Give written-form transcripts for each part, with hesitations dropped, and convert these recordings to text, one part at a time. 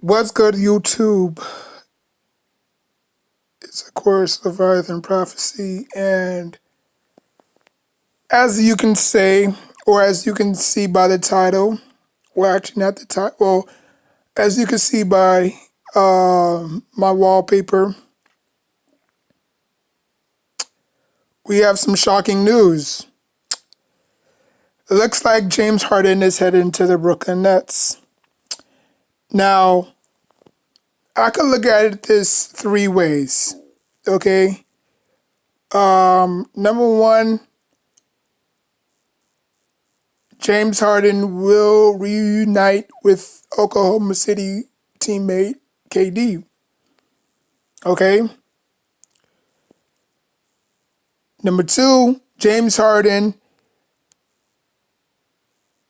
What's good, YouTube? It's, of course, Leviathan Prophecy. And as you can say, or as you can see by the title, well, actually, not the title, well, as you can see by my wallpaper, we have some shocking news. It looks like James Harden is heading to the Brooklyn Nets. Now, I could look at it this three ways, okay? Number one, James Harden will reunite with Oklahoma City teammate KD. Okay. Number two, James Harden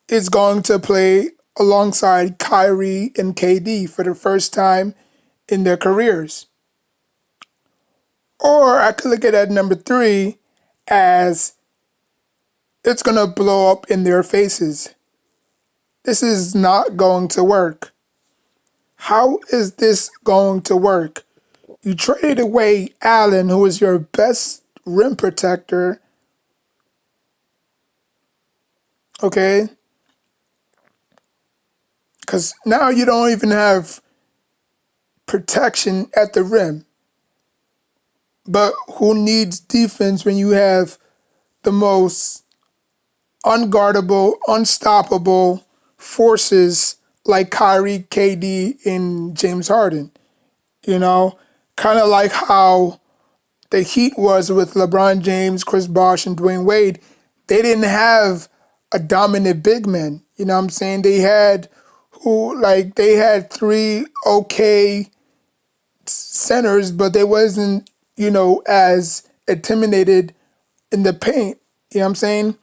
is going to play alongside Kyrie and KD for the first time in their careers. Or I could look at that number three as it's going to blow up in their faces. This is not going to work. How is this going to work? You traded away Allen, who was your best rim protector. Okay? Because now you don't even have protection at the rim. But who needs defense when you have the most unguardable, unstoppable forces like Kyrie, KD, and James Harden? You know, kind of like how the Heat was with LeBron James, Chris Bosh, and Dwayne Wade. They didn't have a dominant big man. You know what I'm saying? They had three okay centers, but they wasn't, as intimidated in the paint. You know what I'm saying?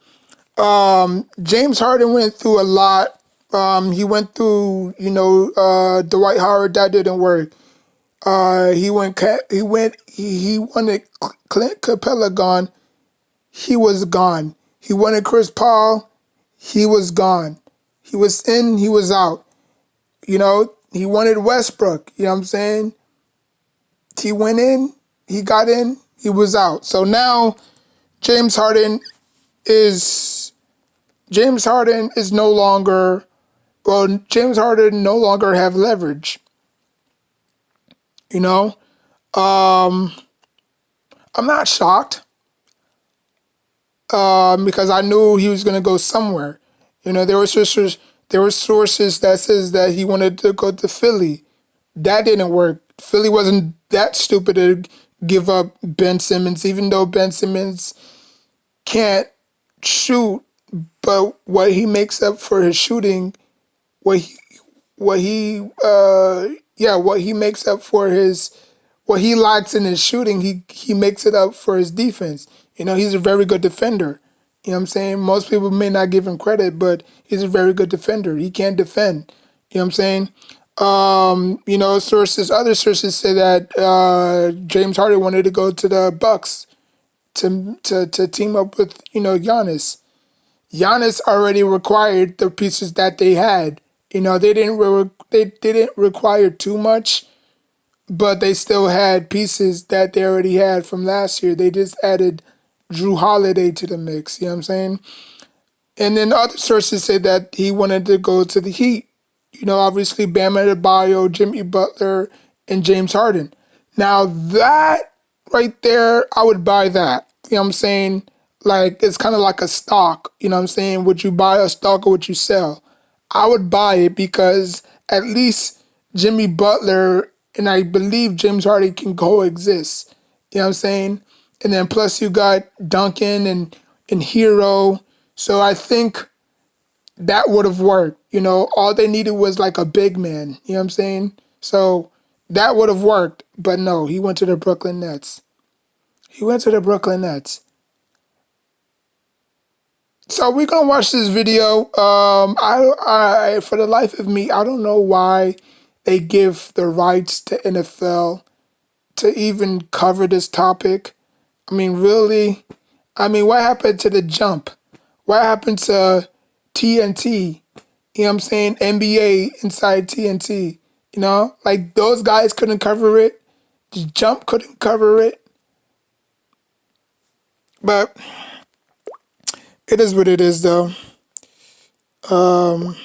James Harden went through a lot. He went through, Dwight Howard. That didn't work. He wanted Clint Capella gone. He was gone. He wanted Chris Paul. He was gone. He was in. He was out. He wanted Westbrook. You know what I'm saying? He went in. He got in. He was out. So now James Harden is no longer. Well, James Harden no longer have leverage. I'm not shocked because I knew he was going to go somewhere. There were sources that says that he wanted to go to Philly. That didn't work. Philly wasn't that stupid to give up Ben Simmons, even though Ben Simmons can't shoot. But what he makes up for his shooting, what he makes up for what he lacks in his shooting, he makes it up for his defense. He's a very good defender. You know what I'm saying? Most people may not give him credit, but he's a very good defender. He can defend. You know what I'm saying? Other sources say that James Harden wanted to go to the Bucks to team up with, Giannis. Giannis already required the pieces that they had. They didn't require too much, but they still had pieces that they already had from last year. They just added Drew Holiday to the mix. You know what I'm saying? And then other sources say that he wanted to go to the Heat. Obviously Bam Adebayo, Jimmy Butler, and James Harden. Now that right there, I would buy that. You know what I'm saying? Like, it's kind of like a stock. You know what I'm saying? Would you buy a stock or would you sell? I would buy it because at least Jimmy Butler and I believe James Harden can coexist. You know what I'm saying? And then plus you got Duncan and Hero. So I think that would have worked. All they needed was like a big man. You know what I'm saying? So that would have worked. But no, he went to the Brooklyn Nets. So we're gonna watch this video. I for the life of me, I don't know why they give the rights to NFL to even cover this topic. I mean, really? I mean, what happened to the jump? What happened to TNT? You know what I'm saying? NBA inside TNT. You You know, like those guys couldn't cover it. The jump couldn't cover it. But it is what it is, though. Um,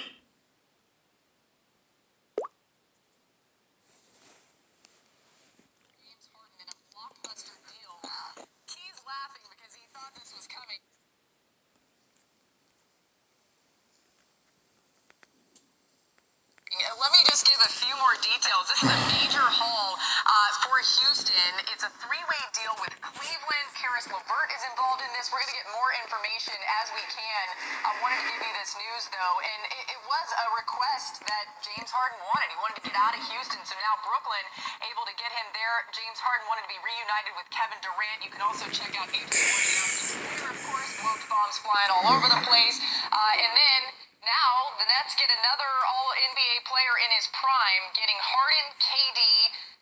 Let me just give a few more details. This is a major haul for Houston. It's a three-way deal with Cleveland. Karis LeVert is involved in this. We're going to get more information as we can. I wanted to give you this news, though, and it was a request that James Harden wanted. He wanted to get out of Houston, so now Brooklyn able to get him there. James Harden wanted to be reunited with Kevin Durant. You can also check out Anthony Wardell, of course, smoked bombs flying all over the place. And then now, the Nets get another All-NBA player in his prime, getting Harden, KD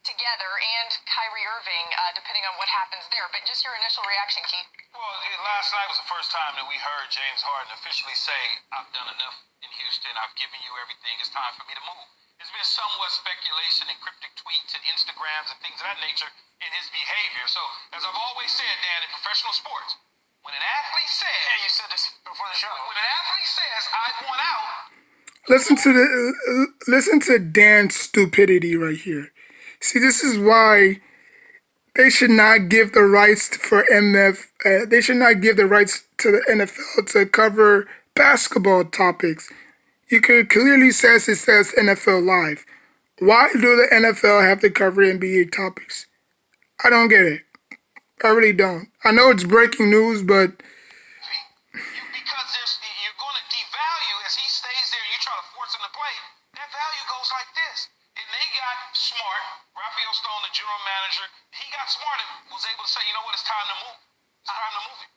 together, and Kyrie Irving, depending on what happens there. But just your initial reaction, Keith. Well, last night was the first time that we heard James Harden officially say, I've done enough in Houston. I've given you everything. It's time for me to move. There's been somewhat speculation and cryptic tweets and Instagrams and things of that nature in his behavior. So, as I've always said, Dan, in professional sports, when an athlete says, yeah, you said this before the show. When an athlete says, I want out. listen to Dan's stupidity right here. See, this is why they should not give the rights for MF. They should not give the rights to the NFL to cover basketball topics. You could clearly says it says NFL Live. Why do the NFL have to cover NBA topics? I don't get it. I really don't. I know it's breaking news, but Because you're going to devalue as he stays there and you try to force him to play. That value goes like this. And they got smart. Raphael Stone, the general manager, he got smart and was able to say, you know what, it's time to move. It's time to move it.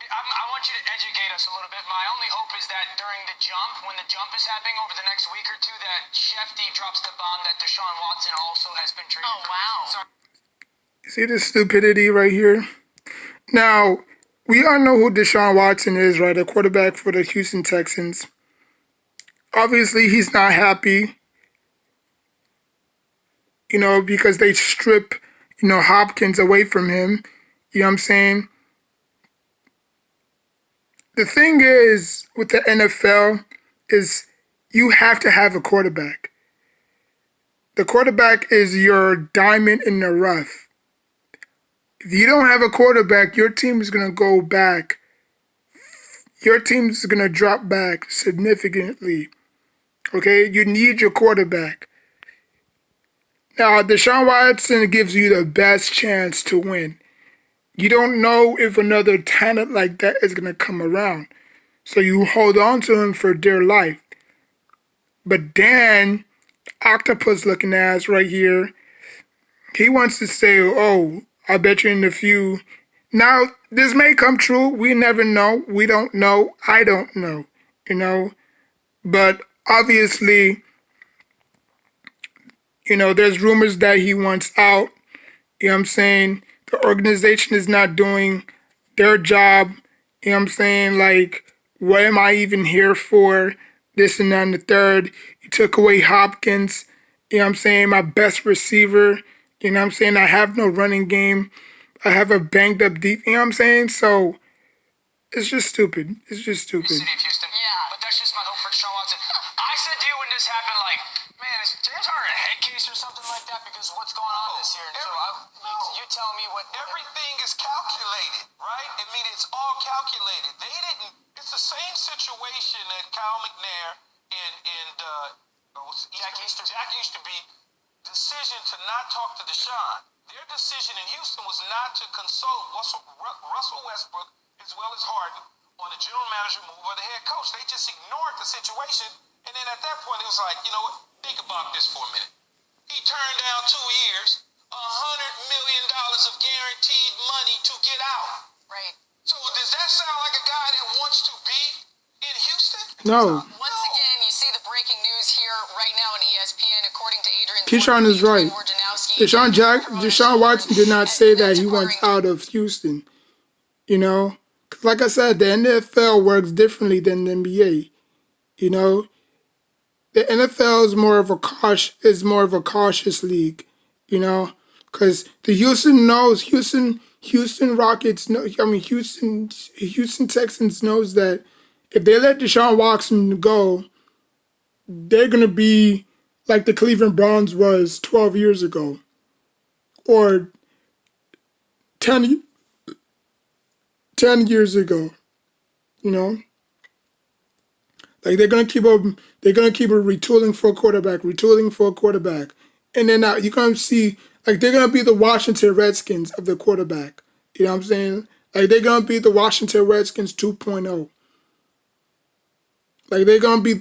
I want you to educate us a little bit. My only hope is that during the jump, when the jump is happening over the next week or two, that Shefty drops the bomb that Deshaun Watson also has been traded. Oh, wow. Sorry. see the stupidity right here? Now, we all know who Deshaun Watson is, right? A quarterback for the Houston Texans. Obviously, he's not happy, because they strip, Hopkins away from him. You know what I'm saying? The thing is, with the NFL, is you have to have a quarterback. The quarterback is your diamond in the rough. If you don't have a quarterback, your team is going to go back. Your team is going to drop back significantly. Okay? You need your quarterback. Now, Deshaun Watson gives you the best chance to win. You don't know if another talent like that is going to come around. So you hold on to him for dear life. But Dan, octopus looking ass right here, he wants to say, oh, I bet you in a few. Now, this may come true. We never know. We don't know. I don't know. But obviously, there's rumors that he wants out. You know what I'm saying? The organization is not doing their job. You know what I'm saying? Like, what am I even here for? This and that and the third. You took away Hopkins. You know what I'm saying? My best receiver. You know what I'm saying? I have no running game. I have a banged up deep. You know what I'm saying? So, it's just stupid. It's just stupid. City of Houston. Yeah. But that's just my hope for Deshaun Watson. I said to you when this happened, like, man, is James Harden a head case or something like that? Because what's going on this year? And you tell me what. Everything is calculated, right? I mean, it's all calculated. It's the same situation that Kyle McNair Jack used to be. Decision to not talk to Deshaun. Their decision in Houston was not to consult Russell Westbrook as well as Harden on the general manager move or the head coach. They just ignored the situation. And then at that point, it was like, you know what? Think about this for a minute. He turned down 2 years, $100 million of guaranteed money to get out. Right. So does that sound like a guy that wants to be in Houston? No. Once again, you see the breaking news here right now on ESPN. According to Adrian, Keyshawn is right. Deshaun Watson did not say that he wants out of Houston. Like I said, the NFL works differently than the NBA. the NFL is more of a cautious league, you know, because the Houston Rockets know. I mean, Houston Texans knows that if they let Deshaun Watson go, they're gonna be like the Cleveland Browns was 12 years ago, or 10, 10 years ago. You know, like they're gonna keep retooling for a quarterback, and then you're gonna see like they're gonna be the Washington Redskins of the quarterback. You know what I'm saying? Like they're gonna be the Washington Redskins 2.0. Like they're gonna be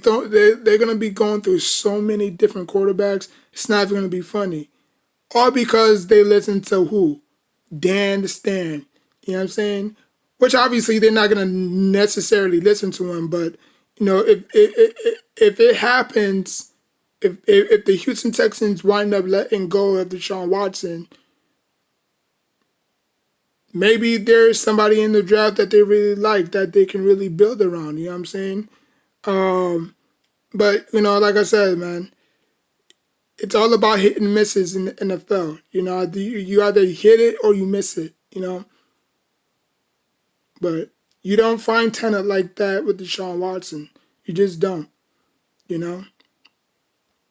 going through so many different quarterbacks. It's not even gonna be funny. All because they listen to who? Dan the Stan. You know what I'm saying? Which obviously they're not gonna necessarily listen to him, but you know if it happens, if the Houston Texans wind up letting go of Deshaun Watson, maybe there's somebody in the draft that they really like that they can really build around. You know what I'm saying? But you know, like I said, man, it's all about hit and misses in the NFL. You know, you either hit it or you miss it. You know, but you don't find talent like that with Deshaun Watson. You just don't. You know.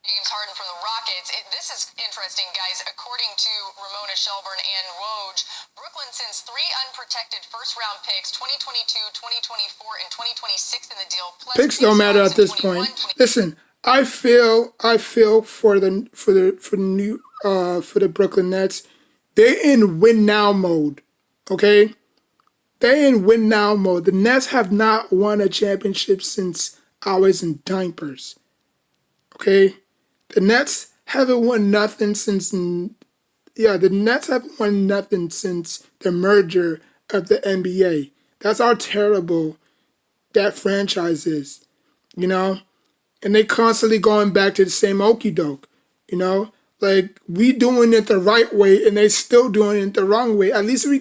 James Harden from the Rockets. This is interesting, guys. According to Ramona Shelburne and Woj, Brooklyn sends 3 unprotected first-round picks, 2022, 2024, and 2026 in the deal. Plus Picks don't matter at this point. Listen, I feel for the Brooklyn Nets. They're in win now mode. Okay, they're in win now mode. The Nets have not won a championship since I was in diapers. Okay, the Nets haven't won nothing since. Yeah, the Nets haven't won nothing since the merger of the NBA. That's how terrible that franchise is. You know, and they constantly going back to the same okey doke. You know, like we doing it the right way, and they still doing it the wrong way. At least we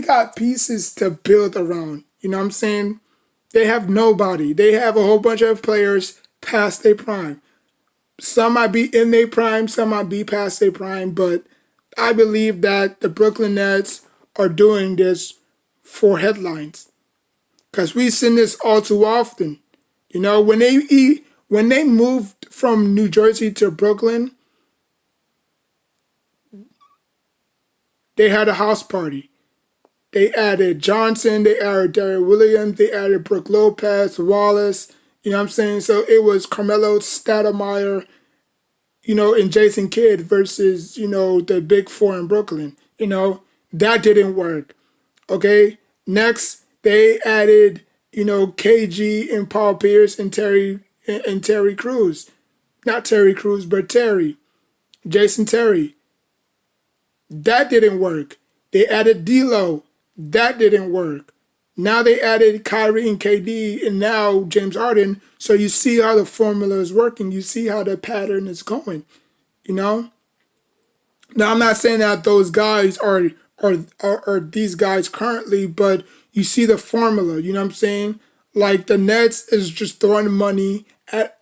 got pieces to build around. You know what I'm saying? They have nobody. They have a whole bunch of players past their prime. Some might be in their prime, some might be past their prime, but I believe that the Brooklyn Nets are doing this for headlines. Because we seen this all too often. You know, when they moved from New Jersey to Brooklyn, they had a house party. They added Johnson, they added Derrick Williams, they added Brook Lopez, Wallace. You know what I'm saying? So it was Carmelo Stoudemire, you know, and Jason Kidd versus, you know, the big four in Brooklyn. You know, that didn't work. Okay? Next, they added, you know, KG and Paul Pierce and Terry Crews. Not Terry Crews, but Jason Terry. That didn't work. They added D'Lo. That didn't work. Now they added Kyrie and KD and now James Harden. So you see how the formula is working. You see how the pattern is going. You know? Now I'm not saying that those guys are these guys currently, but you see the formula. You know what I'm saying? Like the Nets is just throwing money at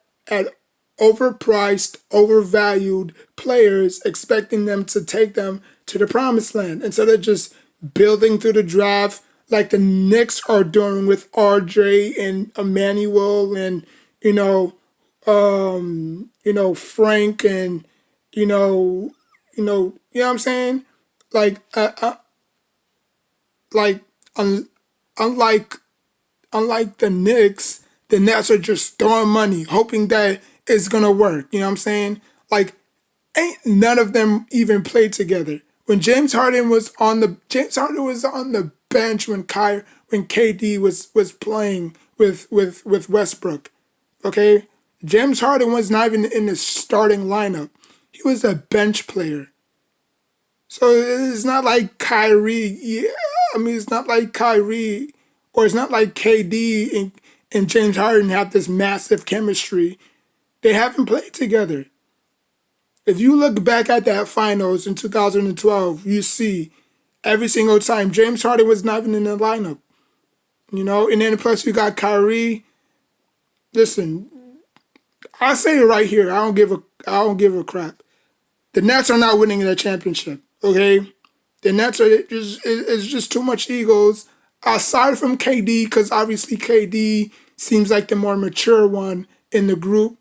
overpriced, overvalued players, expecting them to take them to the promised land instead of just building through the draft like the Knicks are doing with RJ and Emmanuel and Frank and you know what I'm saying? Like like un, unlike the Knicks, the Nets are just throwing money, hoping that it's gonna work. You know what I'm saying? Like, ain't none of them even played together. When James Harden was on the bench when KD was playing with Westbrook. Okay, James Harden was not even in the starting lineup. He was a bench player. So it's not like Kyrie. Yeah, I mean, it's not like Kyrie, or it's not like KD and James Harden have this massive chemistry. They haven't played together. If you look back at that finals in 2012, you see every single time James Harden was not even in the lineup. You know, and then plus you got Kyrie. Listen, I say it right here. I don't give a crap. The Nets are not winning the championship. Okay, the Nets are just it's just too much egos. Aside from KD, because obviously KD seems like the more mature one in the group.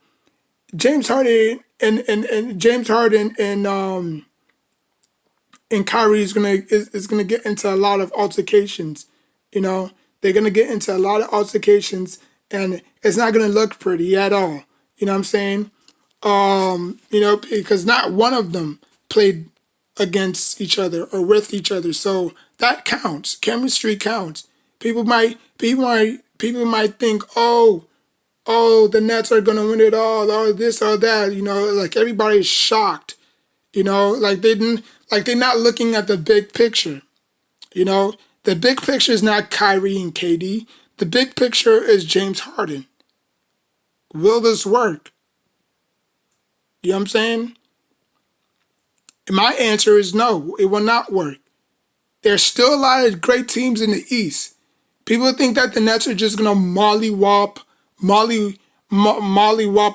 James Harden and James Harden and Kyrie is gonna get into a lot of altercations. You know, they're gonna get into a lot of altercations, and it's not gonna look pretty at all. You know what I'm saying? Because not one of them played against each other or with each other, so that counts. Chemistry counts. People might think, oh, the Nets are gonna win it all, or this or that. Like everybody's shocked. Like they didn't, like they're not looking at the big picture. You know, the big picture is not Kyrie and KD. The big picture is James Harden. Will this work? You know what I'm saying? My answer is no. It will not work. There's still a lot of great teams in the East. People think that the Nets are just gonna mollywop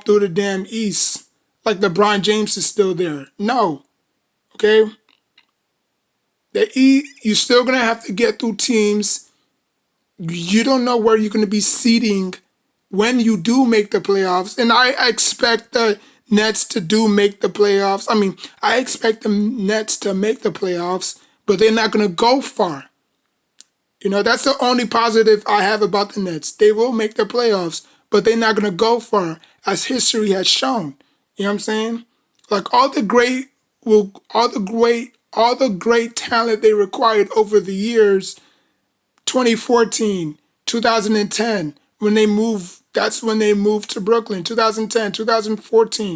through the damn East, like LeBron James is still there. No, okay. You're still gonna have to get through teams. You don't know where you're gonna be seeding when you do make the playoffs, and I expect the Nets to do make the playoffs. I mean, I expect the Nets to make the playoffs, but they're not gonna go far. That's the only positive I have about the Nets. They will make the playoffs, but they're not going to go far, as history has shown. You know what I'm saying? Like all the great talent they required over the years, 2014, 2010, that's when they moved to Brooklyn, 2010, 2014.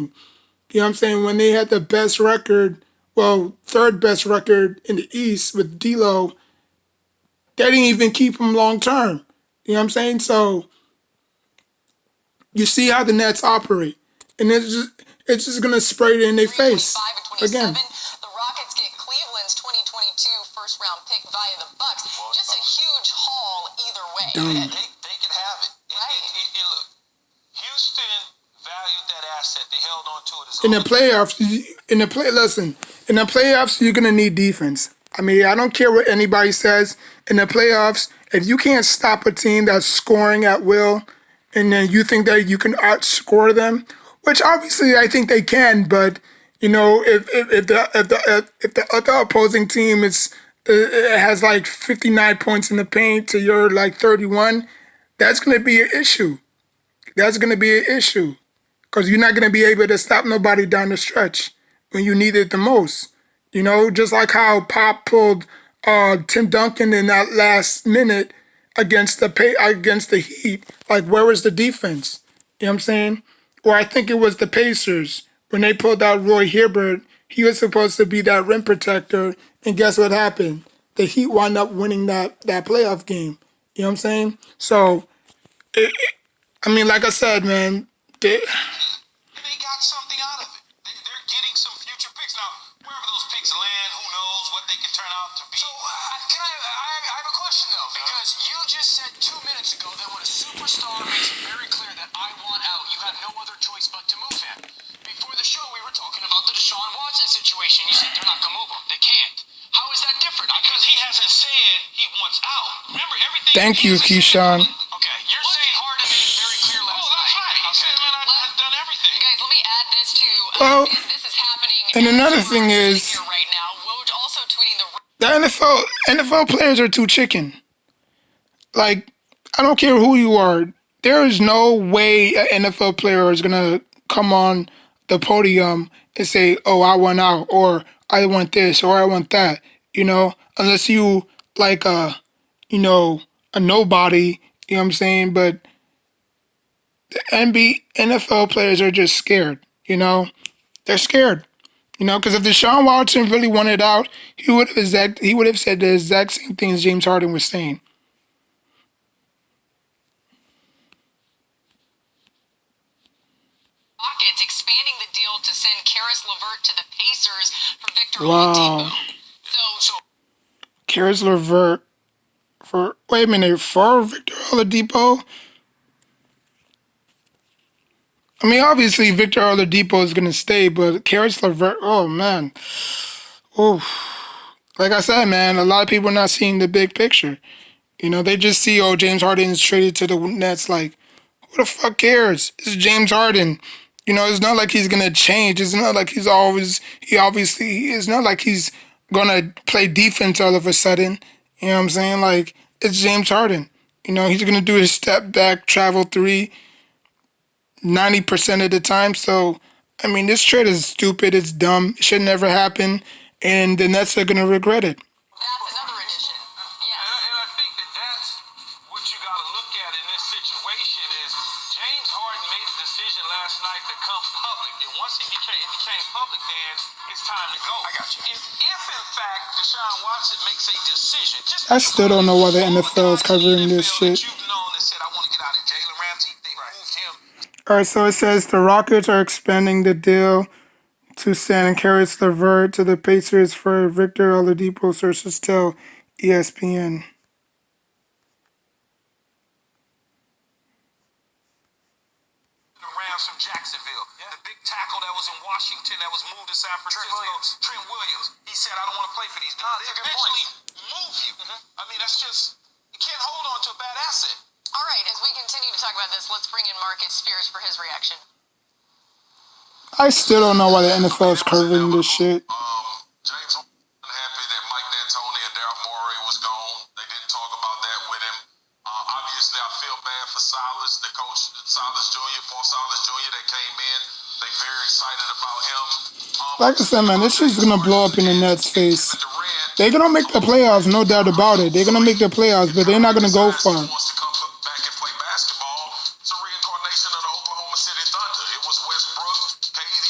You know what I'm saying? When they had the best record, well, third best record in the East with D'Lo, they didn't even keep him long term. You know what I'm saying? So you see how the Nets operate, and it's just gonna spray it in their face 25 again. and 27. The Rockets get Cleveland's 2022 first round pick via the Bucks. Just a huge haul either way. Dumb. They can have it. Right. Look, Houston valued that asset. They held on to it as In the long as playoffs, listen, in the playoffs, you're gonna need defense. I mean, I don't care what anybody says. In the playoffs, if you can't stop a team that's scoring at will, and then you think that you can outscore them, which obviously I think they can, but if the other opposing team it has like 59 points in the paint to your like 31, that's gonna be an issue. That's gonna be an issue. Because you're not going to be able to stop nobody down the stretch when you need it the most. Just like how Pop pulled Tim Duncan in that last minute against the Heat. Like, where was the defense? You know what I'm saying? Or I think it was the Pacers when they pulled out Roy Hibbert. He was supposed to be that rim protector, and guess what happened? The Heat wound up winning that playoff game. You know what I'm saying? So, like I said, man, and they got something out of it. They're getting some future picks. Now, wherever those picks land, who knows what they can turn out to be. So, I have a question though, because you just said 2 minutes ago that when a superstar makes it very clear that I want out, you have no other choice but to move him. Before the show, we were talking about the Deshaun Watson situation. You said they're not going to move him. They can't. How is that different? Because he hasn't said he wants out. Remember, everything. thank you, Keyshawn. Okay, you're saying Harden made it very clear last night. That's right. He said, man, I've done everything. Guys, let me add this to. Well, This is happening. and another as thing we're is, sitting here right now. Woj also tweeting the NFL players are too chicken. Like, I don't care who you are. There is no way an NFL player is gonna come on the podium and say, "Oh, I want out," or "I want this," or "I want that." Unless you like a nobody. You know what I'm saying? But the NFL players are just scared. They're scared. Because if Deshaun Watson really wanted out, he would have said the exact same things James Harden was saying. Rockets expanding the deal to send Karis LeVert to the Pacers for Victor Wow. Oladipo. So Karis LeVert for Victor Oladipo. I mean, obviously Victor Oladipo is gonna stay, but Karis LeVert, oh man, oh, like I said, man, a lot of people are not seeing the big picture. They just see, oh, James Harden is traded to the Nets. Like, who the fuck cares? It's James Harden. It's not like he's gonna change. It's not like it's not like he's gonna play defense all of a sudden. You know what I'm saying? Like, it's James Harden. He's gonna do his step back, travel three 90% of the time. So, I mean, this trade is stupid. It's dumb. It should never happen. And the Nets are gonna regret it. That's another addition. Yes. And I think that's what you got to look at in this situation is James Harden made a decision last night to come public. And once it became public, then it's time to go. I got you. If in fact Deshaun Watson makes a decision, just I still don't know why the NFL is covering this that shit. you've known and said, I want to get out of Jalen Ramsey, they moved him. All right, so it says the Rockets are expanding the deal to send Karis LeVert to the Pacers for Victor Oladipo, sources tell ESPN. The Rams from Jacksonville, the big tackle that was in Washington that was moved to San Francisco, Trent Williams. He said, I don't want to play for these dudes. They eventually move you. I mean, that's just, you can't hold on to a bad asset. All right, as we continue to talk about this, let's bring in Marcus Spears for his reaction. I still don't know why the NFL is covering this shit. James Harden happy that Mike D'Antoni and Daryl Morey was gone. They didn't talk about that with him. Obviously, I feel bad for Silas, the coach, Silas Jr., Paul Silas Jr. that came in. They very excited about him. Like I said, man, this shit's gonna blow up in the Nets' face. They're gonna make the playoffs, no doubt about it. They're gonna make the playoffs, but they're not gonna go far. Wants to come back and play basketball. It's a reincarnation of the Oklahoma City Thunder. It was Westbrook, KD,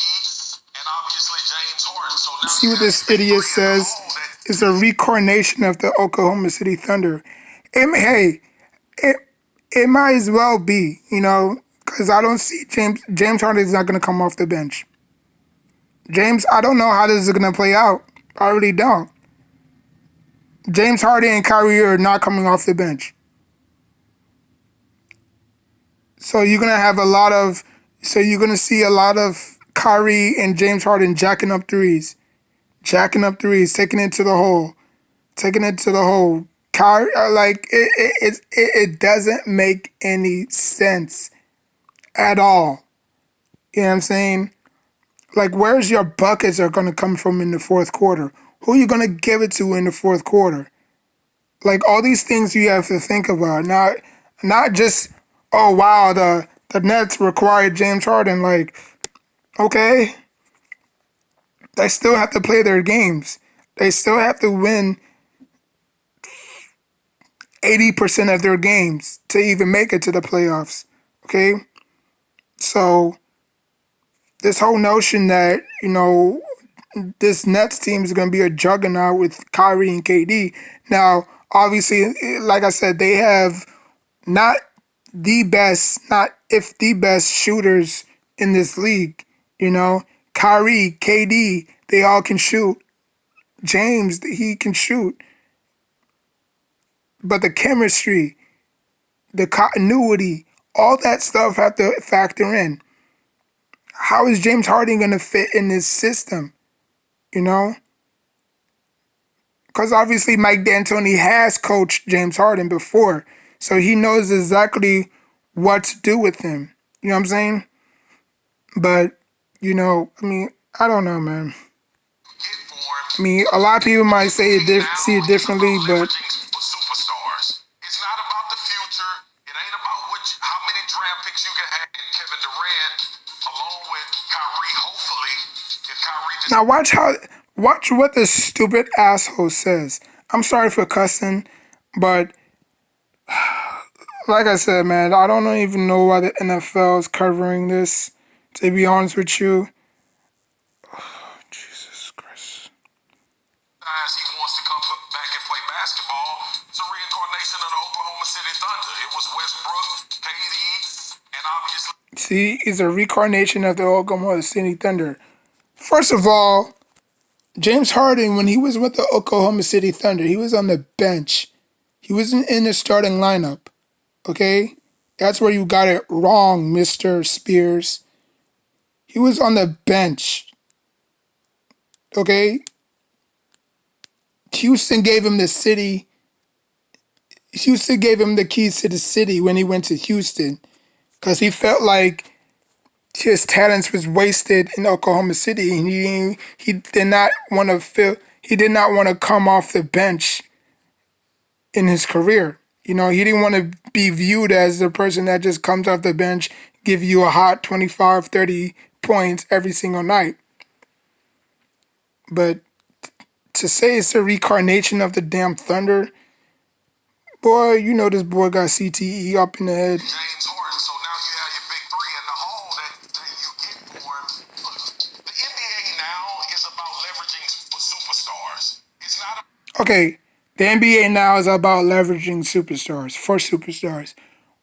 and obviously James Harden. So now See what this idiot says? It's a reincarnation of the Oklahoma City Thunder. It might as well be, because I don't see James Harden is not going to come off the bench. I don't know how this is going to play out. I really don't. James Harden and Kyrie are not coming off the bench. So you're going to see a lot of Kyrie and James Harden jacking up threes, taking it to the hole. Kyrie, it doesn't make any sense at all. You know what I'm saying? Like, where's your buckets are going to come from in the fourth quarter? Who are you going to give it to in the fourth quarter? Like, all these things you have to think about. Not just, oh, wow, the Nets required James Harden. Like, okay. They still have to play their games. They still have to win 80% of their games to even make it to the playoffs. Okay? So, this whole notion that, this Nets team is going to be a juggernaut with Kyrie and KD. Now, obviously, like I said, they have not if the best shooters in this league. Kyrie, KD, they all can shoot. James, he can shoot. But the chemistry, the continuity, all that stuff have to factor in. How is James Harden going to fit in this system? Because obviously Mike D'Antoni has coached James Harden before. So he knows exactly what to do with him. You know what I'm saying? But, I don't know, man. I mean, a lot of people might see it differently, but superstars. It's not about the future. It ain't about how many draft picks you can have in Kevin Durant, along with Kyrie. Hopefully, if Kyrie. Now watch what the stupid asshole says. I'm sorry for cussing, but like I said, man, I don't even know why the NFL is covering this. To be honest with you. Oh, Jesus Christ. He wants to come back and play basketball. It's a reincarnation of the Oklahoma City Thunder. It was Westbrook, KD, and obviously. See, it's a reincarnation of the Oklahoma City Thunder. First of all, James Harden, when he was with the Oklahoma City Thunder, he was on the bench. He wasn't in the starting lineup. Okay? That's where you got it wrong, Mr. Spears. He was on the bench. Okay? Houston gave him the city. Houston gave him the keys to the city when he went to Houston because he felt like his talents was wasted in Oklahoma City, and he did not want to come off the bench in his career. You know, he didn't want to be viewed as the person that just comes off the bench, give you a hot 25, 30 points every single night. But to say it's a reincarnation of the damn Thunder, boy, you know this boy got CTE up in the head. James Harden. So now you have your big three and the haul that you get for him. Look, the NBA now is about leveraging for superstars. It's not Okay, the NBA now is about leveraging superstars for superstars,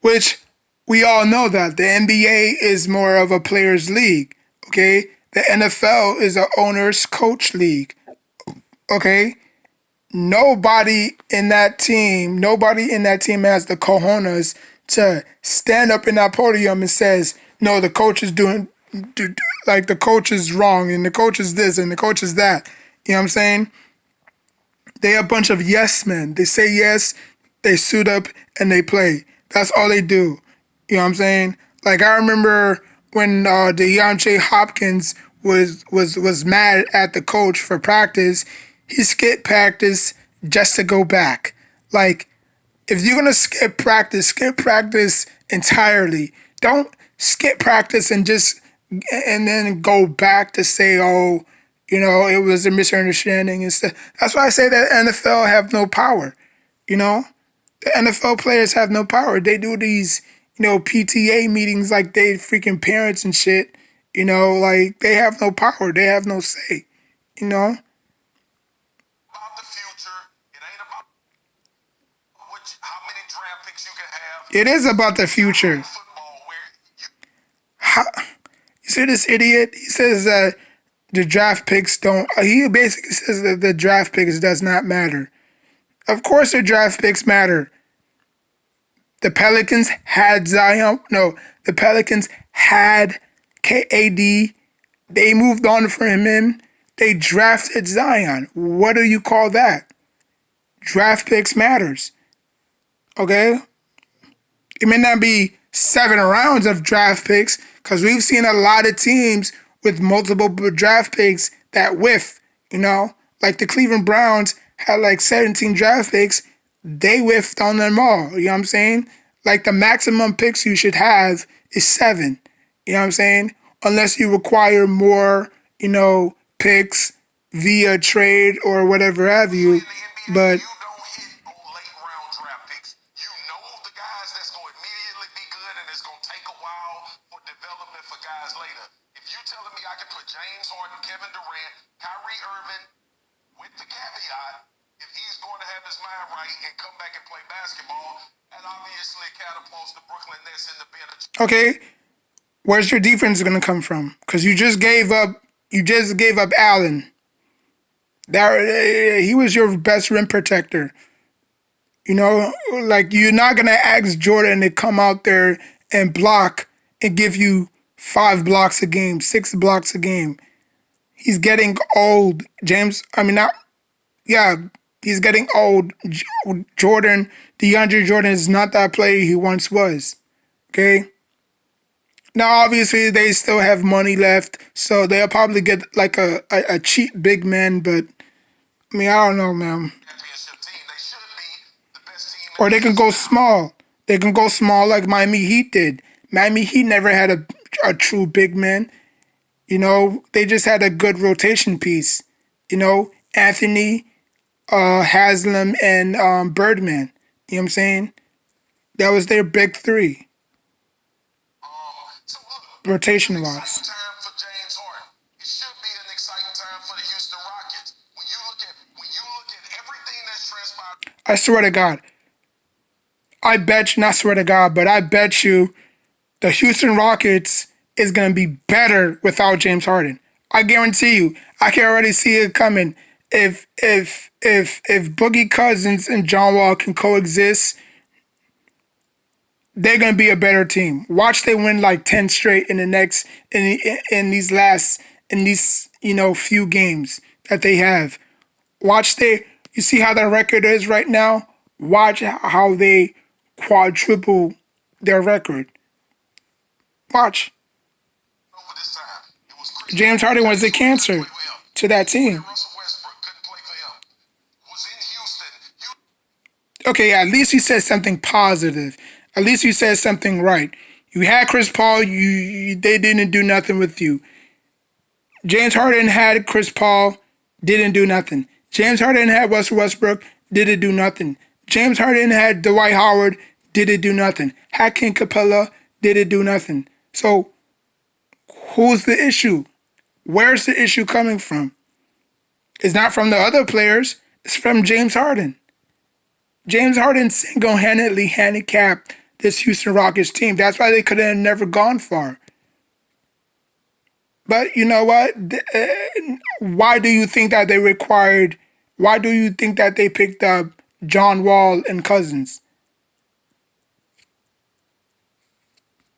which we all know that the NBA is more of a players' league. Okay, the NFL is a owners' coach league. Okay, nobody in that team has the cojones to stand up in that podium and says, no, the coach is like the coach is wrong and the coach is this and the coach is that. You know what I'm saying? They're a bunch of yes men. They say yes, they suit up, and they play. That's all they do. You know what I'm saying? Like I remember when DeAndre Hopkins was mad at the coach for practice. He skipped practice just to go back. Like, if you're gonna skip practice entirely. Don't skip practice and then go back to say, oh, you know, it was a misunderstanding and stuff. That's why I say that NFL have no power. You know, the NFL players have no power. They do these, you know, PTA meetings like they freaking parents and shit. You know, like they have no power. They have no say. You know. about the future. It ain't about how many draft picks you can have. It is about the future. Football where How, you see this idiot? He says that the draft picks don't. He basically says that the draft picks does not matter. Of course, the draft picks matter. The Pelicans had Zion. No, the Pelicans had KAD. They moved on from him. They drafted Zion. What do you call that? Draft picks matters. Okay? It may not be 7 rounds of draft picks because we've seen a lot of teams with multiple draft picks that whiff, you know? Like the Cleveland Browns had like 17 draft picks. They whiffed on them all. You know what I'm saying? Like the maximum picks you should have is 7. You know what I'm saying? Unless you require more, you know, picks via trade or whatever have you. in the NBA But you don't hit on late round draft picks. You know the guys that's going to immediately be good and it's going to take a while for development for guys later. If you telling me I can put James Harden, Kevin Durant, Kyrie Irving with the caveat, if he's going to have his mind right and come back and play basketball, that obviously catapults the Brooklyn Nets in the bin. okay, where's your defense going to come from? Because you just gave up Allen. That he was your best rim protector. You know, like you're not gonna ask Jordan to come out there and block and give you 5 blocks a game, 6 blocks a game. He's getting old. He's getting old. DeAndre Jordan is not that player he once was. Okay. Now, obviously, they still have money left, so they'll probably get like a cheap big man. But I mean, I don't know, man. Championship team, they should be the best team. Or they can go small. They can go small like Miami Heat did. Miami Heat never had a true big man. You know, they just had a good rotation piece. You know, Anthony, Haslam, and Birdman. You know what I'm saying? That was their big 3, So look, rotation wise. exciting time for James Harden. It should be an exciting time for the Houston Rockets. When you look at everything that's transpired. I swear to God. I bet you, not swear to God, but I bet you the Houston Rockets is going to be better without James Harden. I guarantee you. I can already see it coming. If Boogie Cousins and John Wall can coexist, they're gonna be a better team. Watch they win like 10 straight in the next in these last in these few games that they have. Watch they you see how their record is right now. Watch how they quadruple their record. Watch. Over this time, it was Chris James Harden was a cancer to that team. Russell Westbrook couldn't play for him. Was in Houston. Okay, at least you said something positive. At least you said something right. You had Chris Paul. They didn't do nothing with you. James Harden had Chris Paul. Didn't do nothing. James Harden had Russell Westbrook. Didn't do nothing. James Harden had Dwight Howard. Didn't do nothing. Had King Capella. Didn't do nothing. So, who's the issue? Where's the issue coming from? It's not from the other players. It's from James Harden. James Harden single-handedly handicapped this Houston Rockets team. That's why they could have never gone far. But you know what? Why do you think that they required? Why do you think that they picked up John Wall and Cousins?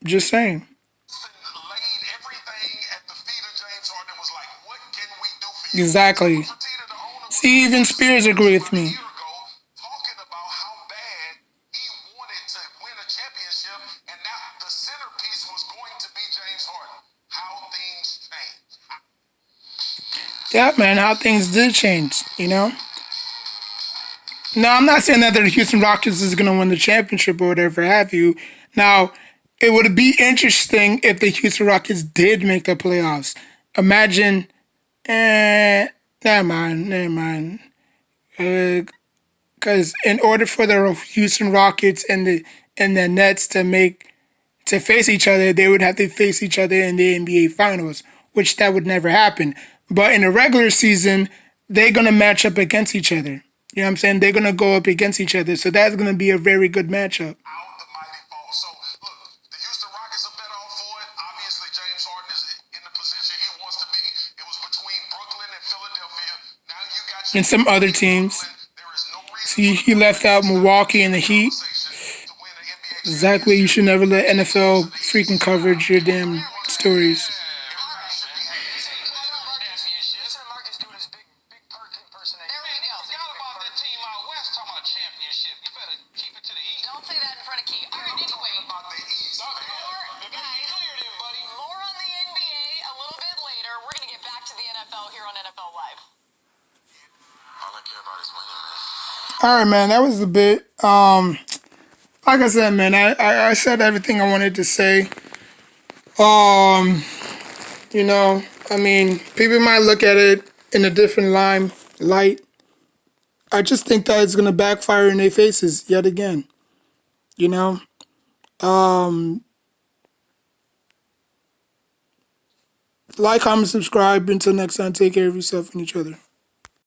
Just saying. Laid everything at the feet of James Harden. Was like, what can we do for you? Exactly. See, even Spears agree with me. Talking about how bad he wanted to win a championship, and now the centerpiece was going to be James Harden. How things change. Yeah, man, how things did change, No, I'm not saying that the Houston Rockets is going to win the championship or whatever have you. Now, it would be interesting if the Houston Rockets did make the playoffs. Imagine, never mind. Because in order for the Houston Rockets and the Nets to face each other, they would have to face each other in the NBA Finals, which that would never happen. But in the regular season, they're gonna match up against each other. You know what I'm saying? They're gonna go up against each other, so that's gonna be a very good matchup. Out the mighty fall. So, look, the Houston Rockets are better off for it. Obviously, James Harden is in the position he wants to be. It was between Brooklyn and Philadelphia. Now you got And some other teams. There is no reason See, he left out Milwaukee and the Heat. to win an NBA Exactly. You should never let NFL freaking coverage your damn stories. Listen to Marcus doing his big perk impersonation. There we go. Forgot about that team out west talking about championship. You better keep it to the East. Don't say that in front of Key. All right, anyway. About the East, man. Guys, Clear then, buddy. more on the NBA a little bit later. We're going to get back to the NFL here on NFL Live. All I care about is winning, man. All right, man. That was a bit. Like I said, man, I said everything I wanted to say. I mean, people might look at it in a different light. I just think that it's gonna backfire in their faces yet again. Like, comment, subscribe. Until next time, take care of yourself and each other.